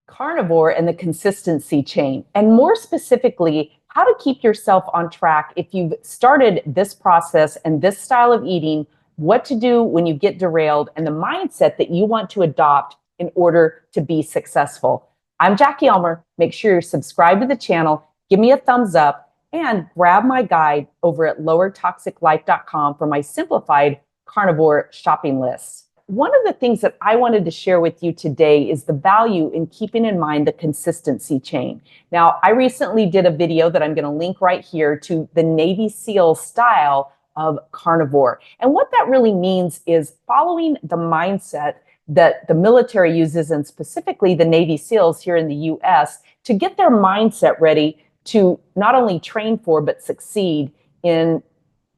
carnivore and the consistency chain, and more specifically, how to keep yourself on track if you've started this process and this style of eating, what to do when you get derailed, and the mindset that you want to adopt in order to be successful. I'm Jackie Elmer. Make sure you're subscribed to the channel, give me a thumbs up, and grab my guide over at lowertoxiclife.com for my simplified carnivore shopping list. One of the things that I wanted to share with you today is the value in keeping in mind the consistency chain. Now, I recently did a video that I'm going to link right here to the Navy SEAL style of carnivore. And what that really means is following the mindset that the military uses, and specifically the Navy SEALs here in the US, to get their mindset ready to not only train for, but succeed in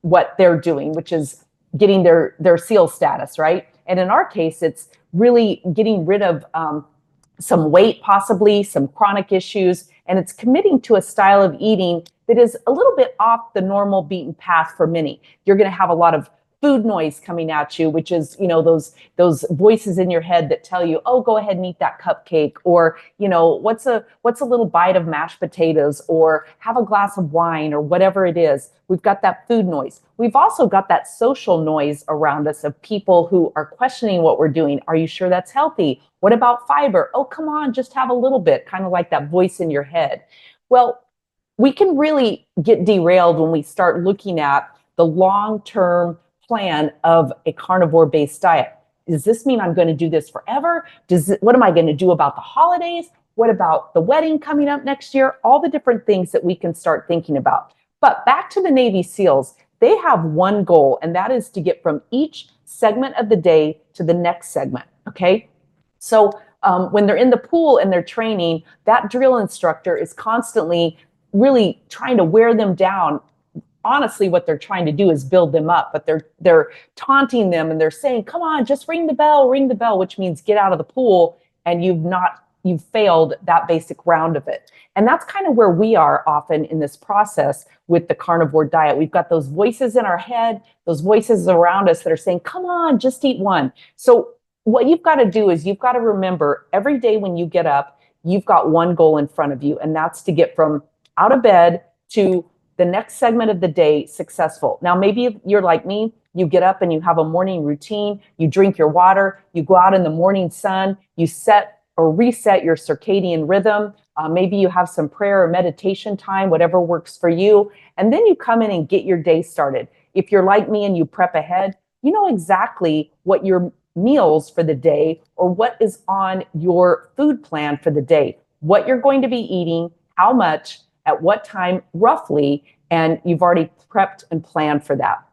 what they're doing, which is getting their SEAL status, right? And in our case, it's really getting rid of some weight, possibly some chronic issues, and it's committing to a style of eating that is a little bit off the normal beaten path for many. You're going to have a lot of food noise coming at you, which is, those voices in your head that tell you, oh, go ahead and eat that cupcake, or, what's a little bite of mashed potatoes, or have a glass of wine, or whatever it is. We've got that food noise. We've also got that social noise around us of people who are questioning what we're doing. Are you sure that's healthy? What about fiber? Oh, come on, just have a little bit, kind of like that voice in your head. Well, we can really get derailed when we start looking at the long-term plan of a carnivore-based diet. Does this mean I'm going to do this forever? What am I going to do about the holidays? What about the wedding coming up next year? All the different things that we can start thinking about. But back to the Navy SEALs, they have one goal, and that is to get from each segment of the day to the next segment, okay? So when they're in the pool and they're training, that drill instructor is constantly really trying to wear them down. Honestly, what they're trying to do is build them up, but they're taunting them and they're saying, come on, just ring the bell, which means get out of the pool, and you've failed that basic round of it. And that's kind of where we are often in this process with the carnivore diet. We've got those voices in our head, those voices around us that are saying, come on, just eat one. So what you've got to do is you've got to remember every day when you get up, you've got one goal in front of you, and that's to get from out of bed to the next segment of the day successful. Now, maybe if you're like me, you get up and you have a morning routine, you drink your water, you go out in the morning sun, you set or reset your circadian rhythm. Maybe you have some prayer or meditation time, whatever works for you. And then you come in and get your day started. If you're like me and you prep ahead, you know exactly what your meals for the day or what is on your food plan for the day, what you're going to be eating, how much, at what time roughly, and you've already prepped and planned for that.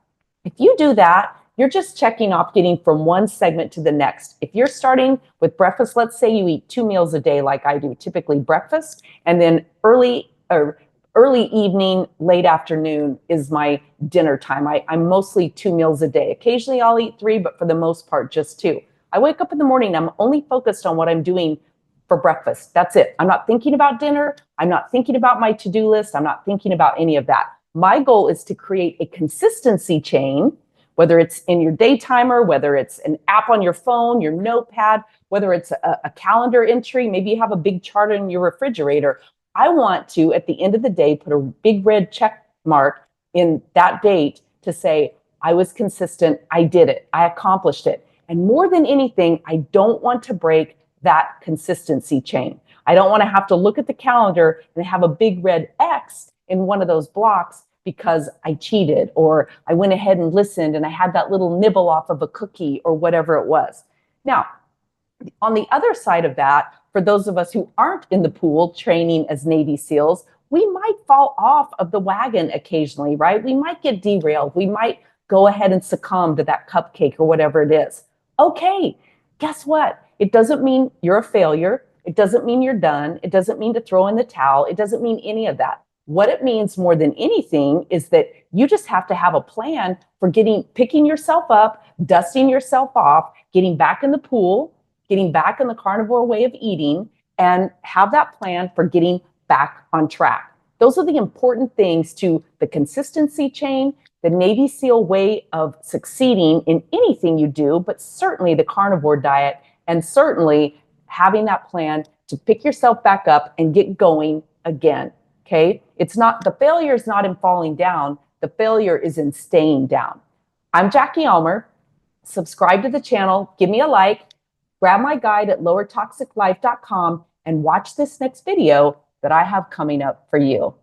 If you do that, you're just checking off getting from one segment to the next. If you're starting with breakfast, let's say you eat 2 meals a day like I do, typically breakfast, and then early evening, late afternoon is my dinner time. I'm mostly 2 meals a day. Occasionally I'll eat 3, but for the most part, just 2. I wake up in the morning, I'm only focused on what I'm doing for breakfast. That's it. I'm not thinking about dinner. I'm not thinking about my to-do list. I'm not thinking about any of that. My goal is to create a consistency chain, whether it's in your day timer, whether it's an app on your phone, your notepad, whether it's a calendar entry, maybe you have a big chart in your refrigerator. I want to, at the end of the day, put a big red check mark in that date to say, I was consistent, I did it, I accomplished it. And more than anything, I don't want to break that consistency chain. I don't want to have to look at the calendar and have a big red X in one of those blocks because I cheated, or I went ahead and listened and I had that little nibble off of a cookie or whatever it was. Now, on the other side of that, for those of us who aren't in the pool training as Navy SEALs, we might fall off of the wagon occasionally, right? We might get derailed. We might go ahead and succumb to that cupcake or whatever it is. Okay, guess what? It doesn't mean you're a failure. It doesn't mean you're done. It doesn't mean to throw in the towel. It doesn't mean any of that. What it means more than anything is that you just have to have a plan for picking yourself up, dusting yourself off, getting back in the pool, getting back in the carnivore way of eating, and have that plan for getting back on track. Those are the important things to the consistency chain, the Navy SEAL way of succeeding in anything you do, but certainly the carnivore diet, and certainly having that plan to pick yourself back up and get going again. Okay. The failure is not in falling down. The failure is in staying down. I'm Jackie Elmer. Subscribe to the channel, give me a like, grab my guide at lowertoxiclife.com and watch this next video that I have coming up for you.